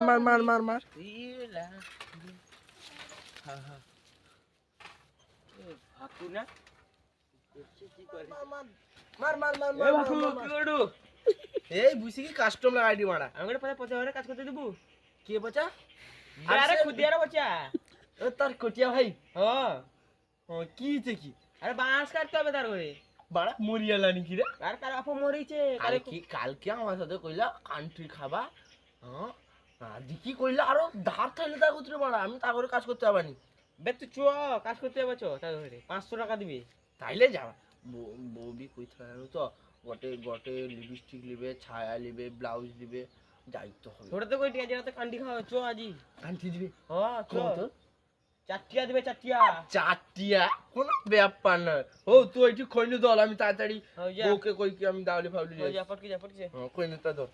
মার মার মার ভাকু না মার মার মার এ ভাকু কি করু এই বুঝি কি কাস্টম লাগাইডি মারা আমি পরে পচা হরে কাজ করতে দেবো কে বচা আরে খুদিয়ারে বচা ও তার কটিয়া ভাই হ্যাঁ ও কি তে কি আরে বাঁশ কাটতে হবে তার করে বাড়া মরিয়ালা নাকি রে আর কার আপা মরেছে কালকে আমার সাথে কইলা কান্ট্রি খাবা হ্যাঁ দেখি কইলা আরো ধার থাইলে তা করতে মারা আমি তা করে কাজ করতে পারবানি বে তুই চ কাজ করতে হবে চ তার করে 500 টাকা দিবি তাইলে যাবা বৌদি কই থাকে তো গটে গটে লিপস্টিক লিবে ছায়া লিবে ব্লাউজ লিবে যাইতে হবে ছোট তো কই টিয়া যেতে কান্ডি খাওয়া চ আজি কান্ট্রি দিবে হ্যাঁ চ কত চারটিয়া দিবে চারটিয়া চারটিয়া কোন ব্যাপার না ও তুই একটু খইনি দল আমি তাড়াতাড়ি হও যা ওকে কই কি আমি দাওলি ফাউলি হও যা পটকি যা কইনি তা দল